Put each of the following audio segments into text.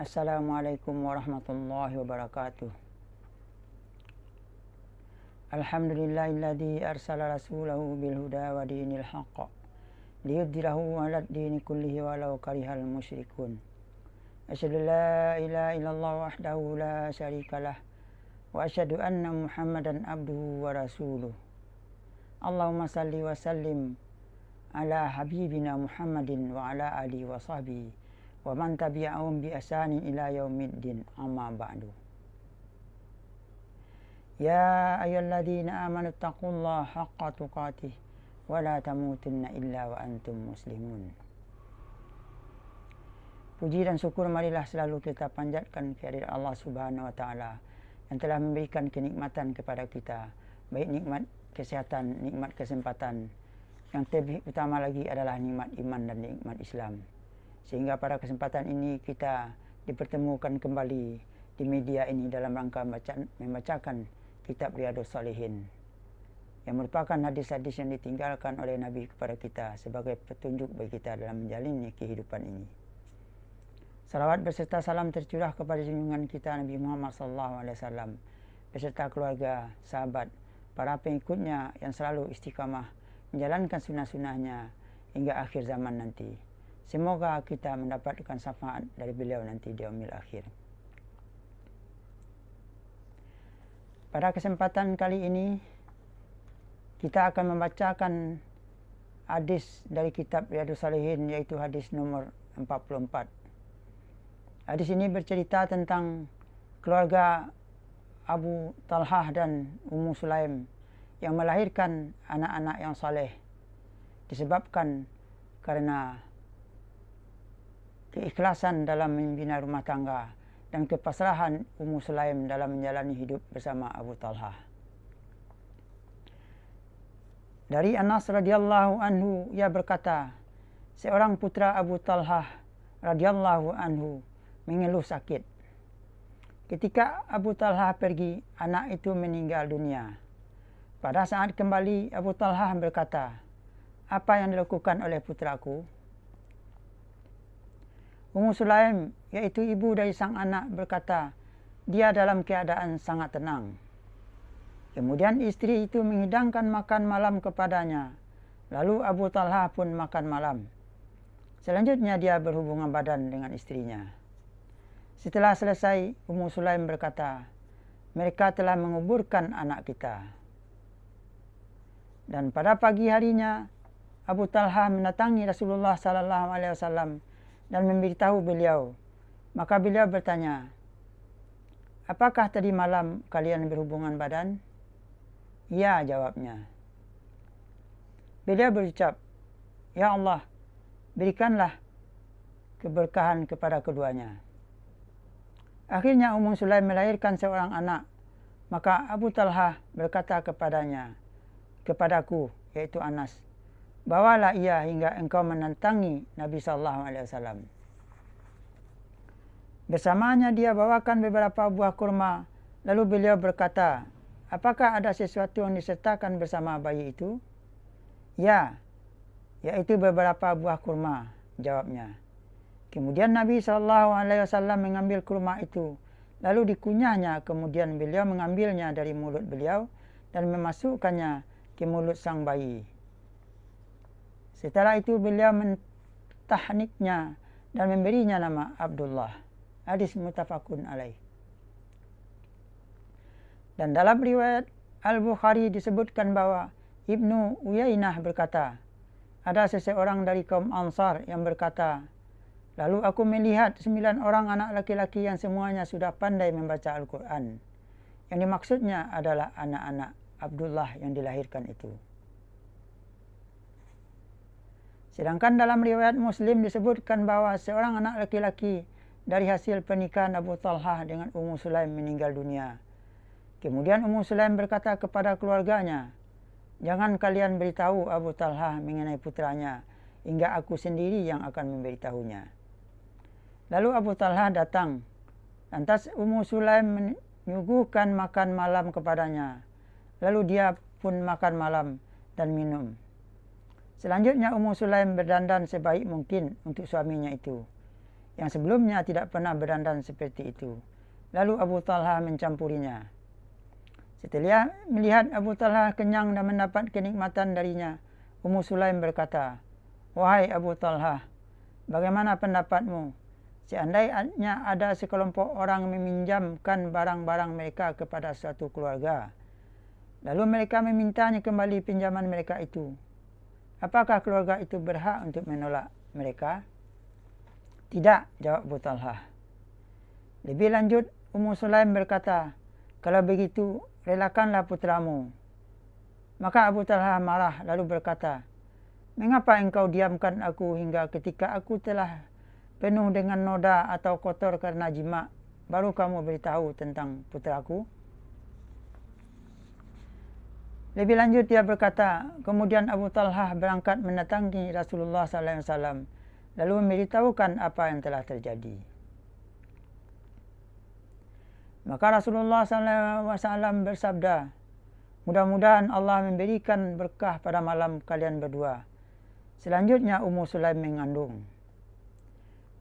Assalamualaikum warahmatullahi wabarakatuh. Alhamdulillahilladzi arsala rasulahu bil huda wa dinil haqq liyudhhirahu 'alad dini kullihi walau karihal musyrikun. Asyhadu la ilaha illallah wahdahu la syarikalah wa asyhadu anna Muhammadan abduhu wa rasuluh. Allahumma salli wa sallim ala habibina Muhammadin wa ala alihi wa sahbihi wa man tabi'ahum bi ihsanin ila yaumiddin, amma ba'du. Ya ayyuhalladzina amanu taqullaha haqqa tuqatih wa la tamutunna illa wa antum muslimun. Puji dan syukur marilah selalu kita panjatkan kehadirat Allah Subhanahu wa taala yang telah memberikan kenikmatan kepada kita, baik nikmat kesehatan, nikmat kesempatan, yang lebih utama lagi adalah nikmat iman dan nikmat Islam. Sehingga pada kesempatan ini kita dipertemukan kembali di media ini dalam rangka membacakan kitab Riyadhus Shalihin, yang merupakan hadis-hadis yang ditinggalkan oleh Nabi kepada kita sebagai petunjuk bagi kita dalam menjalani kehidupan ini. Salawat beserta salam tercurah kepada junjungan kita Nabi Muhammad SAW beserta keluarga, sahabat, para pengikutnya yang selalu istiqamah menjalankan sunnah-sunnahnya hingga akhir zaman nanti. Semoga kita mendapatkan syafaat dari beliau nanti di yaumil akhir. Pada kesempatan kali ini kita akan membacakan hadis dari kitab Riyadhus Shalihin, yaitu hadis nomor 44. Hadis ini bercerita tentang keluarga Abu Talhah dan Ummu Sulaim yang melahirkan anak-anak yang saleh disebabkan karena keikhlasan dalam membina rumah tangga dan kepasrahan Ummu Sulaim dalam menjalani hidup bersama Abu Talhah. Dari Anas radhiyallahu anhu, ia berkata, seorang putra Abu Talhah radhiyallahu anhu mengeluh sakit. Ketika Abu Talhah pergi, anak itu meninggal dunia. Pada saat kembali, Abu Talhah berkata, apa yang dilakukan oleh putraku? Ummu Sulaim, yaitu ibu dari sang anak, berkata, dia dalam keadaan sangat tenang. Kemudian istri itu menghidangkan makan malam kepadanya. Lalu Abu Talhah pun makan malam. Selanjutnya dia berhubungan badan dengan istrinya. Setelah selesai, Ummu Sulaim berkata, mereka telah menguburkan anak kita. Dan pada pagi harinya, Abu Talhah mendatangi Rasulullah SAW dan memberitahu beliau. Maka beliau bertanya, apakah tadi malam kalian berhubungan badan? Ya, jawabnya. Beliau berucap, ya Allah, berikanlah keberkahan kepada keduanya. Akhirnya Ummu Sulaim melahirkan seorang anak. Maka Abu Talhah berkata kepadaku, yaitu Anas, bawalah ia hingga engkau menantangi Nabi SAW. Bersamanya dia bawakan beberapa buah kurma. Lalu beliau berkata, apakah ada sesuatu yang disertakan bersama bayi itu? Ya, yaitu beberapa buah kurma, jawabnya. Kemudian Nabi SAW mengambil kurma itu, lalu dikunyahnya. Kemudian beliau mengambilnya dari mulut beliau dan memasukkannya ke mulut sang bayi. Setelah itu beliau mentahniknya dan memberinya nama Abdullah. Hadis muttafaqun alaih. Dan dalam riwayat Al-Bukhari disebutkan bahwa Ibnu Uyainah berkata, ada seseorang dari kaum Ansar yang berkata, lalu aku melihat 9 orang anak laki-laki yang semuanya sudah pandai membaca Al-Quran. Yang dimaksudnya adalah anak-anak Abdullah yang dilahirkan itu. Sedangkan dalam riwayat Muslim disebutkan bahwa seorang anak laki-laki dari hasil pernikahan Abu Talhah dengan Ummu Sulaim meninggal dunia. Kemudian Ummu Sulaim berkata kepada keluarganya, jangan kalian beritahu Abu Talhah mengenai putranya, hingga aku sendiri yang akan memberitahunya. Lalu Abu Talhah datang. Lantas Ummu Sulaim menyuguhkan makan malam kepadanya. Lalu dia pun makan malam dan minum. Selanjutnya Ummu Sulaim berdandan sebaik mungkin untuk suaminya itu. yang sebelumnya tidak pernah berdandan seperti itu. Lalu Abu Talha mencampurinya. Setelah melihat Abu Talha kenyang dan mendapat kenikmatan darinya, Ummu Sulaim berkata, "Wahai Abu Talha, bagaimana pendapatmu? Seandainya ada sekelompok orang meminjamkan barang-barang mereka kepada suatu keluarga, lalu mereka memintanya kembali pinjaman mereka itu, apakah keluarga itu berhak untuk menolak mereka?" "Tidak," jawab Abu Talha. Lebih lanjut, Ummu Sulaim berkata, "Kalau begitu, relakanlah putramu." Maka Abu Talha marah lalu berkata, "Mengapa engkau diamkan aku hingga ketika aku telah penuh dengan noda atau kotor karena jima, baru kamu beritahu tentang putraku?" Lebih lanjut dia berkata, kemudian Abu Talha berangkat mendatangi Rasulullah SAW, lalu memberitahukan apa yang telah terjadi. Maka Rasulullah SAW bersabda, "Mudah-mudahan Allah memberikan berkah pada malam kalian berdua." Selanjutnya Ummu Sulaim mengandung.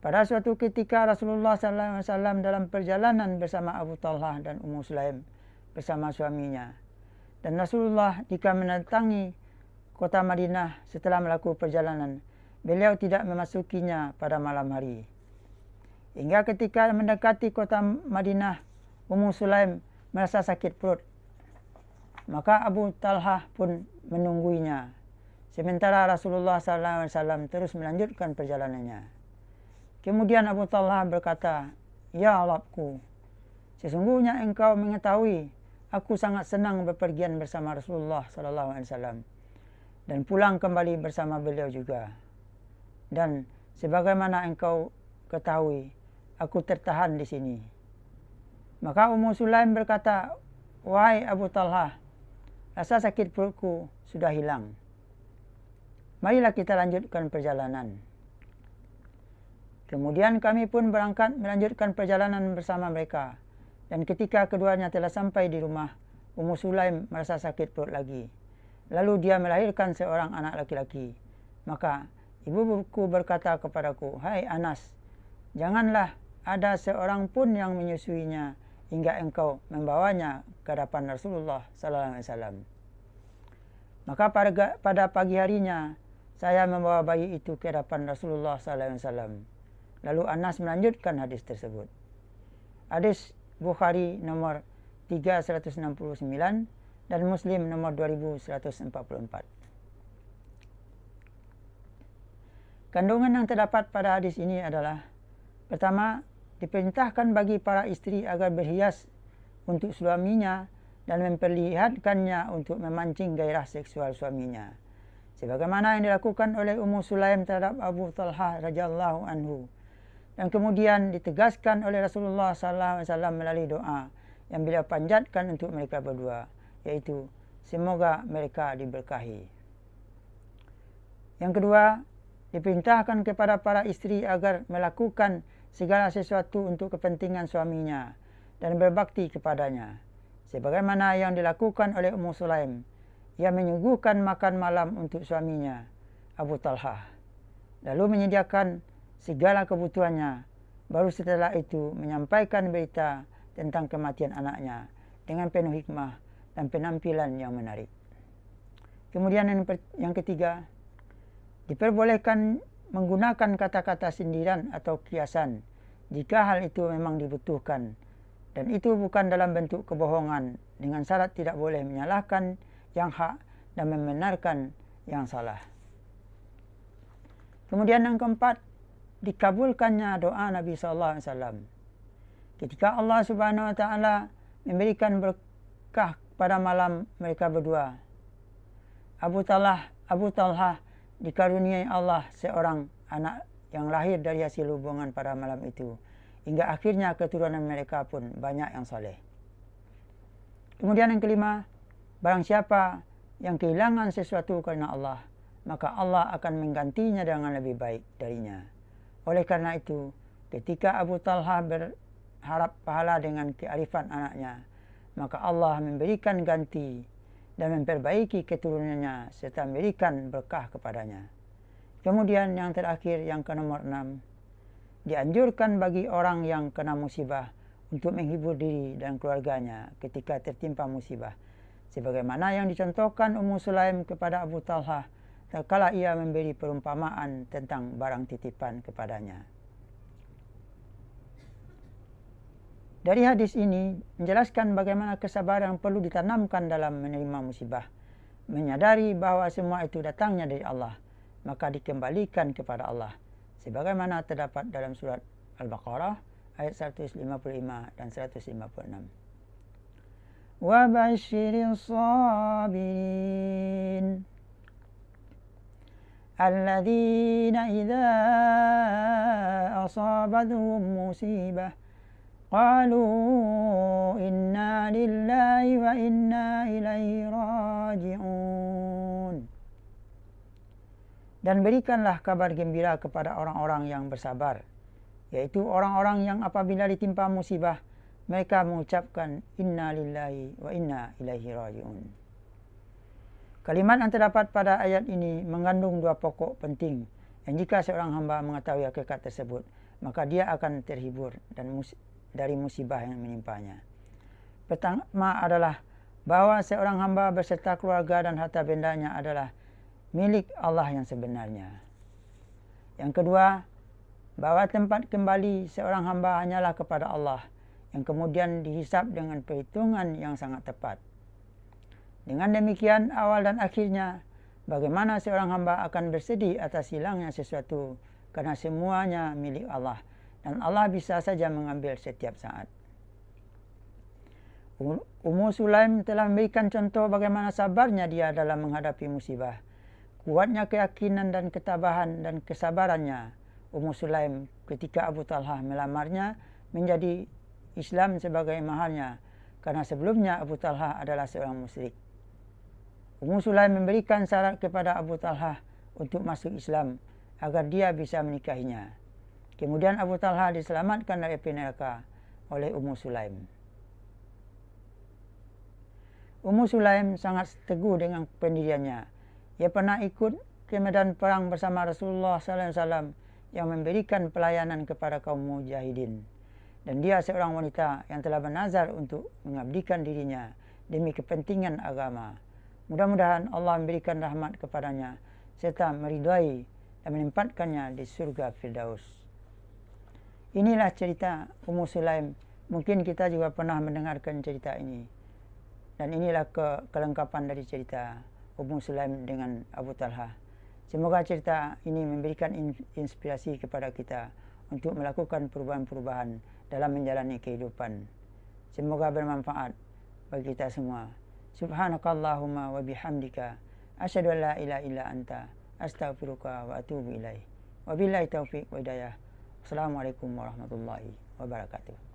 Pada suatu ketika Rasulullah SAW dalam perjalanan bersama Abu Talha dan Ummu Sulaim bersama suaminya. Dan Rasulullah jika mendatangi kota Madinah setelah melakukan perjalanan, beliau tidak memasukinya pada malam hari. Hingga ketika mendekati kota Madinah, Ummu Sulaim merasa sakit perut. Maka Abu Talha pun menungguinya. Sementara Rasulullah SAW terus melanjutkan perjalanannya. Kemudian Abu Talha berkata, "Ya Rabbku, sesungguhnya engkau mengetahui aku sangat senang bepergian bersama Rasulullah SAW dan pulang kembali bersama beliau juga. Dan sebagaimana engkau ketahui, aku tertahan di sini." Maka Ummu Sulaim berkata, "Wahai Abu Talha, rasa sakit perutku sudah hilang. Marilah kita lanjutkan perjalanan." Kemudian kami pun berangkat melanjutkan perjalanan bersama mereka. Dan ketika keduanya telah sampai di rumah, Ummu Sulaim merasa sakit perut lagi. Lalu dia melahirkan seorang anak laki-laki. Maka ibuku berkata kepadaku, "Hai Anas, janganlah ada seorang pun yang menyusuinya hingga engkau membawanya ke hadapan Rasulullah SAW." Maka pada pagi harinya, saya membawa bayi itu ke hadapan Rasulullah SAW. Lalu Anas melanjutkan hadis tersebut. Hadis Bukhari nomor 3169 dan Muslim nomor 2144. Kandungan yang terdapat pada hadis ini adalah: pertama, diperintahkan bagi para istri agar berhias untuk suaminya dan memperlihatkannya untuk memancing gairah seksual suaminya, sebagaimana yang dilakukan oleh Ummu Sulaim terhadap Abu Talha radhiyallahu anhu. Dan kemudian ditegaskan oleh Rasulullah SAW melalui doa yang beliau panjatkan untuk mereka berdua, yaitu semoga mereka diberkahi. Yang kedua, diperintahkan kepada para istri agar melakukan segala sesuatu untuk kepentingan suaminya dan berbakti kepadanya, sebagaimana yang dilakukan oleh Ummu Sulaim. Ia menyuguhkan makan malam untuk suaminya, Abu Talha, lalu menyediakan segala kebutuhannya. Baru setelah itu menyampaikan berita tentang kematian anaknya dengan penuh hikmah dan penampilan yang menarik. Kemudian yang ketiga, diperbolehkan menggunakan kata-kata sindiran atau kiasan jika hal itu memang dibutuhkan, dan itu bukan dalam bentuk kebohongan, dengan syarat tidak boleh menyalahkan yang hak dan membenarkan yang salah. Kemudian yang keempat, dikabulkannya doa Nabi SAW ketika Allah Subhanahu Wa Taala memberikan berkah pada malam mereka berdua. Abu Talha dikaruniai Allah seorang anak yang lahir dari hasil hubungan pada malam itu, hingga akhirnya keturunan mereka pun banyak yang saleh. Kemudian yang kelima, barang siapa yang kehilangan sesuatu karena Allah, maka Allah akan menggantinya dengan lebih baik darinya. Oleh karena itu, ketika Abu Talha berharap pahala dengan kearifan anaknya, maka Allah memberikan ganti dan memperbaiki keturunannya serta memberikan berkah kepadanya. Kemudian yang terakhir, yang ke nomor 6, dianjurkan bagi orang yang kena musibah untuk menghibur diri dan keluarganya ketika tertimpa musibah, sebagaimana yang dicontohkan Ummu Sulaim kepada Abu Talha tatkala ia memberi perumpamaan tentang barang titipan kepadanya. Dari hadis ini menjelaskan bagaimana kesabaran perlu ditanamkan dalam menerima musibah, menyadari bahwa semua itu datangnya dari Allah, maka dikembalikan kepada Allah, sebagaimana terdapat dalam surat Al-Baqarah ayat 155 dan 156. Wa basyiris sabirin alladzina idza asabatuhum musibah qalu inna lillahi wa inna ilaihi raji'un. Dan berikanlah kabar gembira kepada orang-orang yang bersabar, yaitu orang-orang yang apabila ditimpa musibah mereka mengucapkan inna lillahi wa inna ilaihi raji'un. Kalimat yang terdapat pada ayat ini mengandung dua pokok penting yang jika seorang hamba mengetahui hakikat tersebut, maka dia akan terhibur dari musibah yang menimpanya. Pertama adalah bahwa seorang hamba beserta keluarga dan harta bendanya adalah milik Allah yang sebenarnya. Yang kedua, bahwa tempat kembali seorang hamba hanyalah kepada Allah, yang kemudian dihisab dengan perhitungan yang sangat tepat. Dengan demikian, awal dan akhirnya, bagaimana seorang hamba akan bersedih atas hilangnya sesuatu, karena semuanya milik Allah, dan Allah bisa saja mengambil setiap saat. Ummu Sulaim telah memberikan contoh bagaimana sabarnya dia dalam menghadapi musibah. Kuatnya keyakinan dan ketabahan dan kesabarannya Ummu Sulaim ketika Abu Talha melamarnya menjadi Islam sebagai maharnya, karena sebelumnya Abu Talha adalah seorang musyrik. Ummu Sulaim memberikan syarat kepada Abu Talha untuk masuk Islam agar dia bisa menikahinya. Kemudian Abu Talha diselamatkan dari api neraka oleh Ummu Sulaim. Ummu Sulaim sangat teguh dengan pendiriannya. Ia pernah ikut ke medan perang bersama Rasulullah SAW yang memberikan pelayanan kepada kaum mujahidin. Dan dia seorang wanita yang telah bernazar untuk mengabdikan dirinya demi kepentingan agama. Mudah-mudahan Allah memberikan rahmat kepadanya serta meridai dan menempatkannya di surga Firdaus. Inilah cerita Ummu Sulaim. Mungkin kita juga pernah mendengarkan cerita ini. Dan inilah kelengkapan dari cerita Ummu Sulaim dengan Abu Talha. Semoga cerita ini memberikan inspirasi kepada kita untuk melakukan perubahan-perubahan dalam menjalani kehidupan. Semoga bermanfaat bagi kita semua. Subhanakallahumma wa bihamdika asyhadu an la ilaha illa anta astaghfiruka wa atubu ilaik. Wabillahi taufiq wa hidayah. Assalamualaikum warahmatullahi wabarakatuh.